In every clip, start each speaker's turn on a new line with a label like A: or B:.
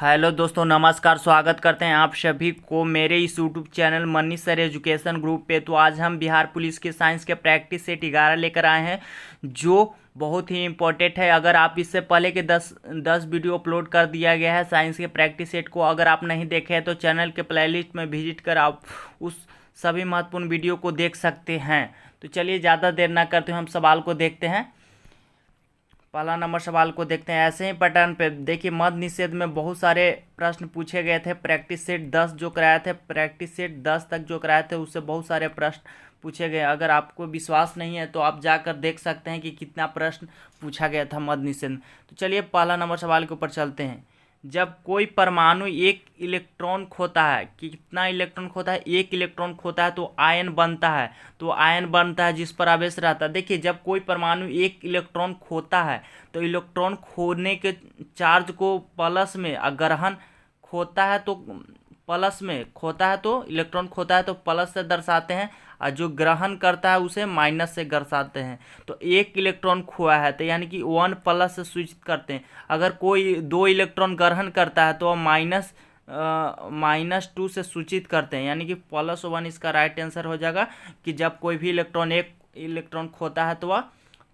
A: Hello दोस्तों, नमस्कार। स्वागत करते हैं आप सभी को मेरे इस YouTube channel money sir education group पे। तो आज हम बिहार पुलिस के साइंस के प्रैक्टिस सेट 11 लेकर आए हैं, जो बहुत ही इम्पोर्टेंट है। अगर आप इससे पहले के 10 वीडियो अपलोड कर दिया गया है साइंस के प्रैक्टिस सेट को, अगर आप नहीं देखे हैं तो चैनल के प्लेलिस्ट में विजिट कर आप उस सभी महत्वपूर्ण वीडियो को देख सकते हैं। तो चलिए ज़्यादा देर ना करते हुए हम सवाल को देखते हैं। पहला नंबर सवाल को देखते हैं। ऐसे ही पैटर्न पे देखिए, मद्य निषेध में बहुत सारे प्रश्न पूछे गए थे। प्रैक्टिस सेट 10 जो कराए थे, प्रैक्टिस सेट 10 तक जो कराए थे, उससे बहुत सारे प्रश्न पूछे गए। अगर आपको विश्वास नहीं है तो आप जाकर देख सकते हैं कि कितना प्रश्न पूछा गया था मद्य निषेध में। तो चलिए पहला नंबर सवाल के ऊपर चलते हैं। जब कोई परमाणु एक इलेक्ट्रॉन खोता है, कितना इलेक्ट्रॉन खोता है? एक इलेक्ट्रॉन खोता है तो आयन बनता है। तो आयन बनता है जिस पर आवेश रहता है। देखिए, जब कोई परमाणु एक इलेक्ट्रॉन खोता है तो इलेक्ट्रॉन खोने के चार्ज को प्लस में, ग्रहण खोता है तो प्लस में खोता है, तो इलेक्ट्रॉन खोता है तो प्लस से दर्शाते हैं, और जो ग्रहण करता है उसे माइनस से दर्शाते हैं। तो एक इलेक्ट्रॉन खोया है तो यानी कि 1 प्लस से सूचित करते हैं। अगर कोई 2 इलेक्ट्रॉन ग्रहण करता है तो वह -2 से सूचित करते हैं, यानी कि +1 इसका राइट आंसर हो जाएगा। कि जब कोई भी इलेक्ट्रॉन एक इलेक्ट्रॉन खोता है तो वह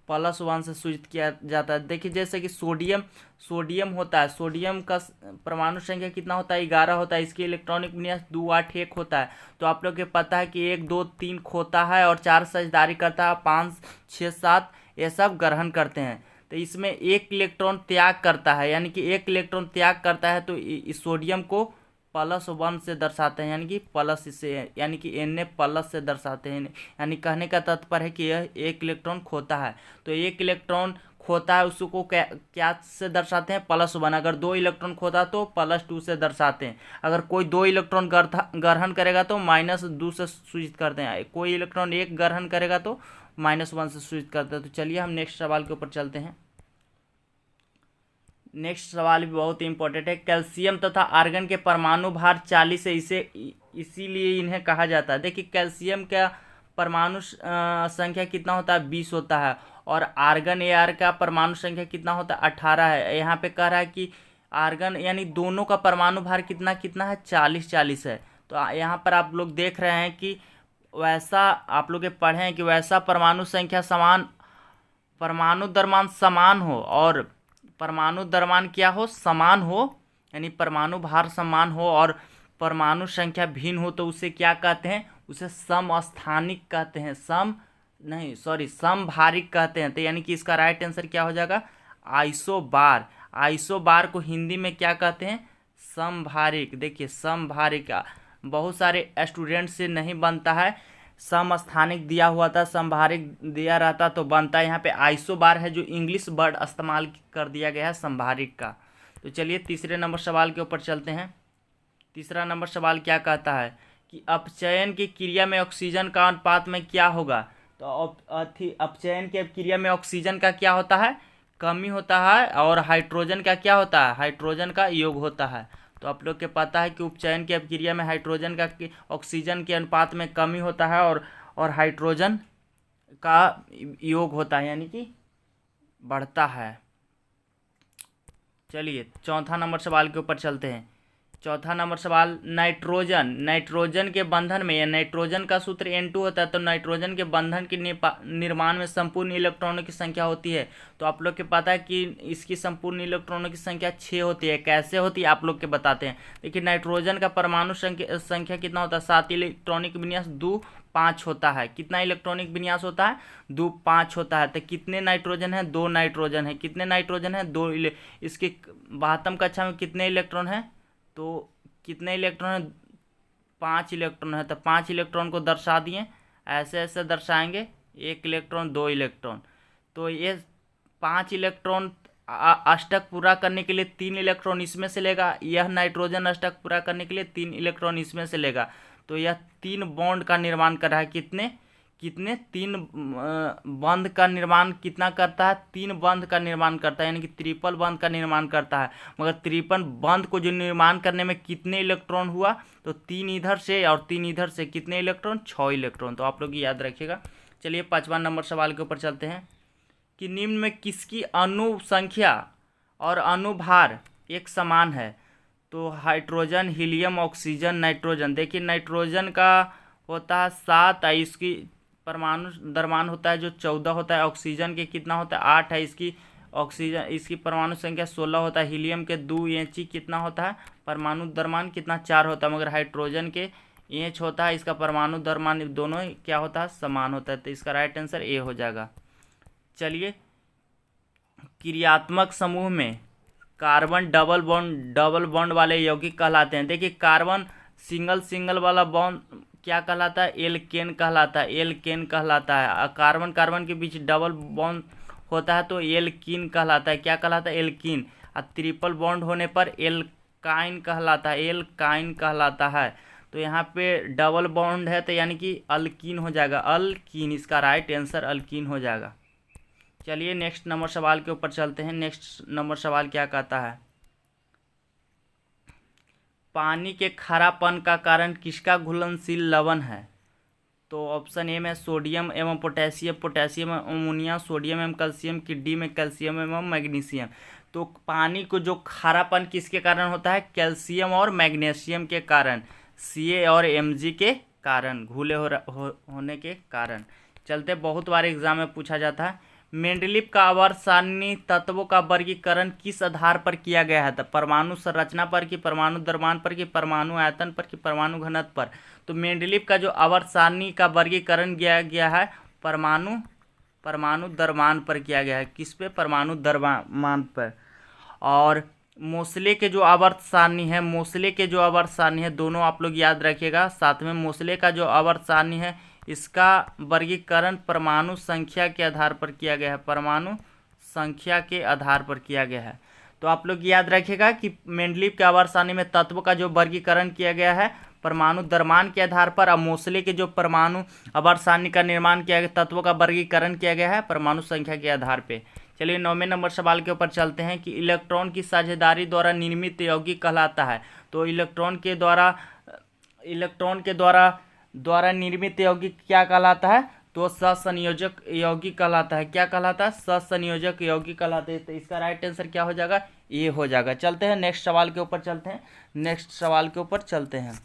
A: +1 से सूचित किया जाता है। देखिए, जैसे कि सोडियम होता है, सोडियम का परमाणु संख्या कितना होता है? 11 होता है। इसकी इलेक्ट्रॉनिक विन्यास 2 8 1 होता है। तो आप लोग को पता है कि 1 2 3 खोता है और 4 साझेदारी करता है, 5 6 7 ये सब ग्रहण करते हैं। तो इसमें एक इलेक्ट्रॉन त्याग करता है, यानी कि एक इलेक्ट्रॉन त्याग करता है तो इस सोडियम को +1 से दर्शाते हैं, यानी कि प्लस से, यानी कि Na प्लस से दर्शाते हैं। यानी कहने का तात्पर्य है कि यह एक इलेक्ट्रॉन खोता है। तो एक इलेक्ट्रॉन खोता है उसको क्या से दर्शाते हैं? +1। अगर 2 इलेक्ट्रॉन खोता तो +2 से दर्शाते हैं। अगर कोई 2 इलेक्ट्रॉन ग्रहण करेगा तो -2 से सूचित करते हैं। कोई इलेक्ट्रॉन एक ग्रहण करेगा तो -1 से सूचित करते हैं। तो चलिए हम नेक्स्ट सवाल के ऊपर चलते हैं। नेक्स्ट सवाल भी बहुत ही इंपॉर्टेंट है। कैल्शियम तथा आर्गन के परमाणु भार 40 है, इसीलिए इन्हें कहा जाता है। देखिए, कैल्शियम का परमाणु संख्या कितना होता है? 20 होता है। और आर्गन Ar का परमाणु संख्या कितना होता है? 18 है। यहाँ पे कह रहा है कि आर्गन यानी दोनों का परमाणु भार कितना कितना है? 40 है। तो यहाँ पर आप लोग देख रहे हैं कि वैसा आप लोग पढ़े हैं कि वैसा परमाणु संख्या समान, परमाणु द्रव्यमान समान हो और परमाणु द्रव्यमान क्या हो? समान हो, यानी परमाणु भार समान हो और परमाणु संख्या भिन्न हो तो उसे क्या कहते हैं? उसे समस्थानिक कहते हैं। समभारिक कहते हैं। तो यानी कि इसका राइट आंसर क्या हो जाएगा? आइसोबार। आइसोबार को हिंदी में क्या कहते हैं? समभारिक। देखिए, समभारिक बहुत सारे स्टूडेंट से नहीं बनता है, समस्थानिक दिया हुआ था, समभारिक दिया रहता तो बनता। यहाँ पे आइसोबार है जो इंग्लिश वर्ड इस्तेमाल कर दिया गया है समभारिक का। तो चलिए तीसरे नंबर सवाल के ऊपर चलते हैं। तीसरा नंबर सवाल क्या कहता है कि अपचयन की क्रिया में ऑक्सीजन का अनुपात में क्या होगा? तो अपचयन की क्रिया में ऑक्सीजन का क्या होता है? कमी होता है। और हाइड्रोजन का क्या होता है? हाइड्रोजन का योग होता है। तो आप लोग के पता है कि उपचयन की अपक्रिया में हाइड्रोजन का ऑक्सीजन के अनुपात में कमी होता है और हाइड्रोजन का योग होता है, यानी कि बढ़ता है। चलिए चौथा नंबर सवाल के ऊपर चलते हैं। चौथा नंबर सवाल, नाइट्रोजन के बंधन में, या नाइट्रोजन का सूत्र N2 होता है। तो नाइट्रोजन के बंधन के निर्माण में संपूर्ण इलेक्ट्रॉनों की संख्या होती है। तो आप लोग के पता है कि इसकी संपूर्ण इलेक्ट्रॉनों की संख्या 6 होती है। कैसे होती है आप लोग के बताते हैं। देखिए, नाइट्रोजन का परमाणु संख्या कितना होता है? 7 इलेक्ट्रॉनिक विन्यास 2 5 होता है। कितना इलेक्ट्रॉनिक विन्यास होता है? 2 5 होता है। तो कितने नाइट्रोजन है? 2 नाइट्रोजन है। कितने नाइट्रोजन है? 2। इसकी 72 कक्षा में कितने इलेक्ट्रॉन है? तो कितने इलेक्ट्रॉन है? 5 इलेक्ट्रॉन है। तो 5 इलेक्ट्रॉन को दर्शा दिए, ऐसे ऐसे दर्शाएंगे, 1 इलेक्ट्रॉन 2 इलेक्ट्रॉन। तो ये 5 इलेक्ट्रॉन अष्टक पूरा करने के लिए 3 इलेक्ट्रॉन इसमें से लेगा। यह नाइट्रोजन अष्टक पूरा करने के लिए 3 इलेक्ट्रॉन इसमें से लेगा। तो यह 3 बॉन्ड का निर्माण कर रहा है। कितने 3 बंध का निर्माण कितना करता है? 3 बंध का निर्माण करता है, यानी कि ट्रिपल बंध का निर्माण करता है। मगर ट्रिपल बंध को जो निर्माण करने में कितने इलेक्ट्रॉन हुआ? तो 3 इधर से और 3 इधर से। कितने इलेक्ट्रॉन? 6 इलेक्ट्रॉन। तो आप लोग याद रखिएगा। चलिए 5वां नंबर सवाल के ऊपर चलते हैं कि निम्न में किसकी अणु संख्या और अणुभार एक समान है? तो हाइड्रोजन, हीलियम, ऑक्सीजन, नाइट्रोजन। देखिए नाइट्रोजन का होता है 7, इसकी परमाणु द्रव्यमान होता है जो 14 होता है। ऑक्सीजन के कितना होता है 8 है, इसकी ऑक्सीजन इसकी परमाणु संख्या 16 होता है। हीलियम के 2 इंची कितना होता है परमाणु द्रव्यमान कितना 4 होता है, मगर हाइड्रोजन के इंच होता है, इसका परमाणु द्रव्यमान दोनों क्या होता है समान होता है। तो इसका राइट आंसर ए हो जाएगा। चलिए क्रियात्मक समूह में कार्बन डबल बॉन्ड वाले यौगिक कहलाते हैं। देखिए कार्बन सिंगल वाला बॉन्ड क्या कहलाता है एल्केन कहलाता है, एल्केन कहलाता है। कार्बन कार्बन के बीच डबल बॉन्ड होता है तो एल्कीन कहलाता है, क्या कहलाता है एल्कीन। और ट्रिपल बॉन्ड होने पर एल्काइन कहलाता है, एल्काइन कहलाता है। तो यहाँ पे डबल बॉन्ड है तो यानी कि अल्कीन हो जाएगा, अल्कीन। इसका राइट आंसर अल्कीन हो जाएगा। चलिए नेक्स्ट नंबर सवाल के ऊपर चलते हैं। नेक्स्ट नंबर सवाल क्या कहता है, पानी के खारापन का कारण किसका घुलनशील लवण है। तो ऑप्शन ए में सोडियम एवं पोटेशियम, पोटेशियम एवं अमोनिया, सोडियम एवं कैल्शियम की डी में कैल्शियम एवं मैग्नीशियम। तो पानी को जो खारापन किसके कारण होता है कैल्शियम और मैग्नीशियम के कारण, Ca और Mg के कारण, घुले होने के कारण। चलते बहुत बार एग्जाम में पूछा जाता है मेंडलीव का आवर्त सारणी तत्वों का वर्गीकरण किस आधार पर किया गया है। तो परमाणु संरचना पर कि परमाणु द्रव्यमान पर कि परमाणु आयतन पर कि परमाणु घनत्व पर। तो मेंडलीव का जो आवर्त सारणी का वर्गीकरण किया गया है परमाणु द्रव्यमान पर किया गया है। किस पे परमाणु द्रव्यमान पर। और मोसले के जो आवर्त सारणी है, मोसले के जो आवर्त सारणी है दोनों आप लोग याद रखिएगा साथ में। मोसले का जो आवर्त सारणी है इसका वर्गीकरण परमाणु संख्या के आधार पर किया गया है, परमाणु संख्या के आधार पर किया गया है। तो आप लोग याद रखिएगा कि मेंडलीव के आवर्त सारणी में तत्व का जो वर्गीकरण किया गया है परमाणु द्रव्यमान के आधार पर, और मोसले के जो परमाणु आवर्त सारणी का निर्माण किया गया तत्वों का वर्गीकरण किया गया है परमाणु संख्या के आधार पर। चलिए 9वें नंबर सवाल के ऊपर चलते हैं कि इलेक्ट्रॉन की साझेदारी द्वारा निर्मित यौगिक कहलाता है। तो इलेक्ट्रॉन के द्वारा निर्मित यौगिक क्या कहलाता है। तो सहसंयोजक यौगिक कहलाता है, क्या कहलाता है सहसंयोजक यौगिक कहलाते हैं। तो इसका राइट आंसर क्या हो जाएगा ये हो जाएगा। चलते हैं नेक्स्ट सवाल के ऊपर चलते हैं।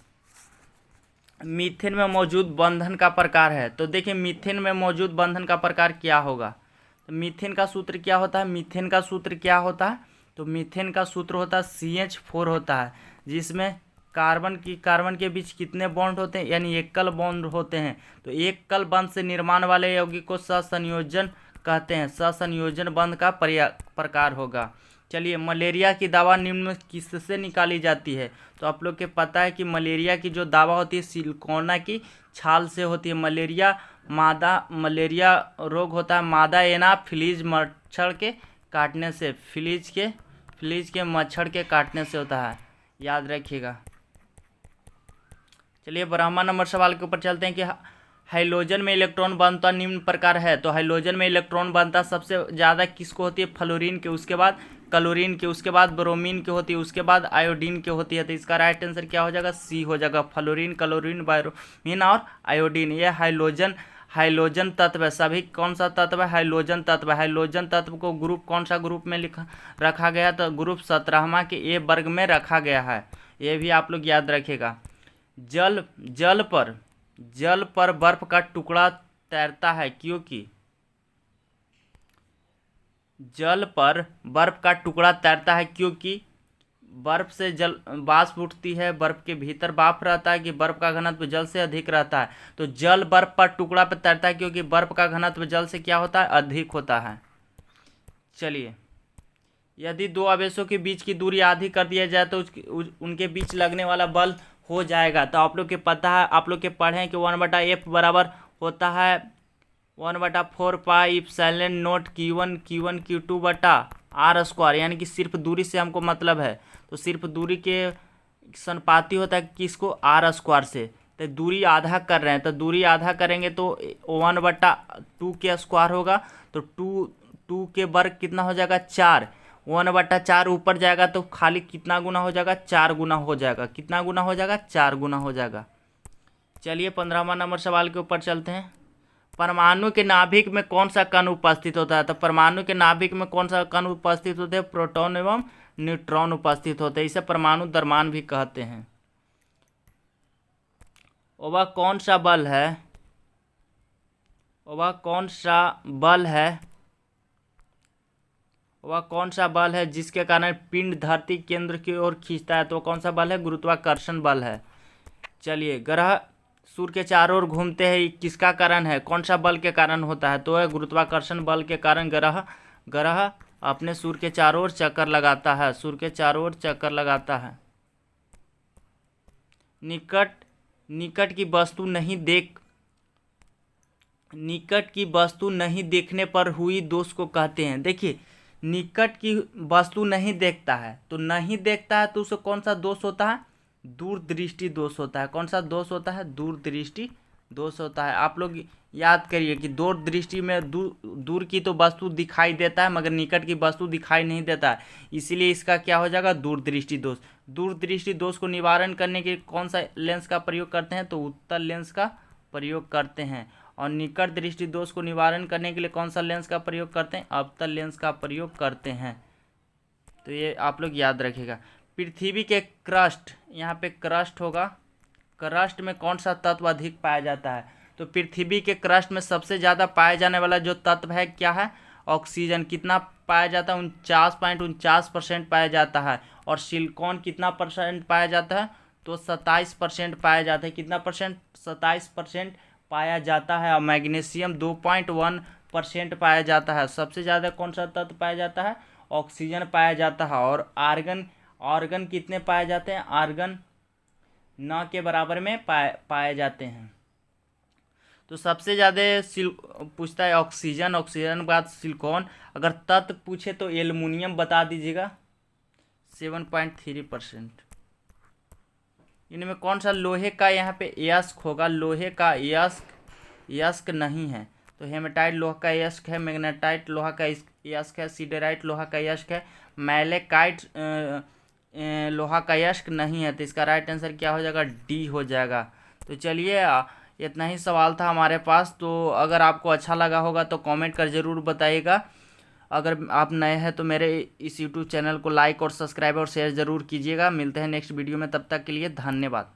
A: मीथेन में मौजूद बंधन का प्रकार है। तो देखिए मीथेन में मौजूद बंधन का प्रकार क्या होगा। तो मीथेन का सूत्र क्या होता है, मीथेन का सूत्र क्या होता है। तो मीथेन का सूत्र होता है CH4 होता है, जिसमें कार्बन के बीच कितने बॉन्ड होते हैं यानी एकल बॉन्ड होते हैं। तो एकल बंध से निर्माण वाले यौगिक को सहसंयोजन कहते हैं, सहसंयोजन बंध का प्रकार होगा। चलिए मलेरिया की दवा निम्न में किससे निकाली जाती है। तो आप लोग के पता है कि मलेरिया की जो दवा होती है सिलिकोना की छाल से होती है। मलेरिया रोग होता है मादा एनाफिलीज मच्छर के काटने से, फिलीज के मच्छर के काटने से होता है, याद रखिएगा। चलिए 12वां नंबर सवाल के ऊपर चलते हैं कि हाइड्रोजन में इलेक्ट्रॉन बनता निम्न प्रकार है। तो हाइड्रोजन में इलेक्ट्रॉन बनता सबसे ज़्यादा किसको होती है फ्लोरीन के, उसके बाद क्लोरीन के, उसके बाद ब्रोमीन के होती है, उसके बाद आयोडीन के होती है। तो इसका राइट आंसर क्या हो जाएगा सी हो जाएगा, फ्लोरीन, क्लोरीन, ब्रोमीन और आयोडीन। ये हाइड्रोजन तत्व है। सभी कौन सा तत्व है हाइड्रोजन तत्व है। हाइड्रोजन तत्व को ग्रुप कौन सा ग्रुप में रखा गया तो ग्रुप 17वां के ए वर्ग में रखा गया है, ये भी आप लोग याद रखेगा। जल पर बर्फ का टुकड़ा तैरता है क्योंकि जल पर बर्फ का टुकड़ा तैरता है क्योंकि बर्फ से जल वाष्प उठती है, बर्फ के भीतर भाप रहता है कि बर्फ का घनत्व जल से अधिक रहता है। तो जल बर्फ पर टुकड़ा पर तैरता है क्योंकि बर्फ का घनत्व जल से क्या होता है अधिक होता है। चलिए यदि दो आवेशों के बीच की दूरी आधी कर दिया जाए तो उनके बीच लगने वाला बल हो जाएगा। तो आप लोग के पता है, आप लोग के पढ़े हैं कि 1/F बराबर होता है 1/4 pi epsilon not Q1 Q2/r², यानी कि सिर्फ दूरी से हमको मतलब है। तो सिर्फ दूरी के समानुपाती होता है किसको r² से। तो दूरी आधा कर रहे हैं तो दूरी आधा करेंगे तो 1/2 के स्क्वायर होगा। तो 2 के वर्ग कितना हो जाएगा 4, 1/4 ऊपर जाएगा तो खाली कितना गुना हो जाएगा 4 गुना हो जाएगा। कितना गुना हो जाएगा 4 गुना हो जाएगा। चलिए 15वां नंबर सवाल के ऊपर चलते हैं। परमाणु के नाभिक में कौन सा कण उपस्थित होता है। तो परमाणु के नाभिक में कौन सा कण उपस्थित होते हैं प्रोटॉन एवं न्यूट्रॉन उपस्थित होते हैं। इसे परमाणु द्रव्यमान भी कहते हैं। वह कौन सा बल है, वह कौन सा बल है, वह कौन सा बल है जिसके कारण पिंड धरती केंद्र की ओर खींचता है? तो कौन सा बल है? गुरुत्वाकर्षण बल है। चलिए, ग्रह सूर्य के चारों ओर घूमते हैं, किसका कारण है? कौन सा बल के कारण होता है? तो है गुरुत्वाकर्षण बल के कारण ग्रह अपने सूर्य के चारों ओर चक्कर लगाता है, सूर्य के चारों ओर चक्कर लगाता है। निकट की वस्तु नहीं देखने पर हुई दोष को कहते हैं। देखिए, निकट की वस्तु नहीं देखता है तो उसे कौन सा दोष होता है? दूरदृष्टि दोष होता है। कौन सा दोष होता है? दूरदृष्टि दोष होता है। आप लोग याद करिए कि दूरदृष्टि में दूर की तो वस्तु दिखाई देता है मगर निकट की वस्तु दिखाई नहीं देता है, इसीलिए इसका क्या हो जाएगा? दूरदृष्टि दोष। दूरदृष्टि दोष को निवारण करने के कौन सा लेंस का प्रयोग करते हैं? तो उत्तल लेंस का प्रयोग करते हैं। और निकट दृष्टि दोष को निवारण करने के लिए कौन सा लेंस का प्रयोग करते हैं? अवतल लेंस का प्रयोग करते हैं। तो ये आप लोग याद रखिएगा। पृथ्वी के क्रस्ट, यहाँ पे क्रस्ट होगा, क्रस्ट में कौन सा तत्व अधिक पाया जाता है? तो पृथ्वी के क्रस्ट में सबसे ज़्यादा पाया जाने वाला जो तत्व है क्या है? ऑक्सीजन। कितना पाया जाता है? 49.49% पाया जाता है। और सिलिकॉन कितना परसेंट पाया जाता है? तो 27% पाया जाता है। कितना परसेंट? 27% पाया जाता है। और मैग्नीशियम 2.1% पाया जाता है। सबसे ज़्यादा कौन सा तत्व पाया जाता है? ऑक्सीजन पाया जाता है। और आर्गन कितने पाए जाते हैं? आर्गन न के बराबर में पाए जाते हैं। तो सबसे ज़्यादा पूछता है ऑक्सीजन के बाद सिलिकॉन। अगर तत्व पूछे तो एल्युमिनियम बता दीजिएगा, 7.3%। इनमें कौन सा लोहे का यहाँ पे अयस्क होगा? लोहे का अयस्क नहीं है। तो हेमेटाइट लोहा का अयस्क है, मैग्नेटाइट लोहा का अयस्क है, सिडेराइट लोहा का अयस्क है, मैलेकाइट लोहा का अयस्क नहीं है। तो इसका राइट आंसर क्या हो जाएगा? डी हो जाएगा। तो चलिए, इतना ही सवाल था हमारे पास। तो अगर आपको अच्छा लगा होगा तो कमेंट कर ज़रूर बताइएगा। अगर आप नए हैं तो मेरे इस यूट्यूब चैनल को लाइक और सब्सक्राइब और शेयर ज़रूर कीजिएगा। मिलते हैं नेक्स्ट वीडियो में, तब तक के लिए धन्यवाद।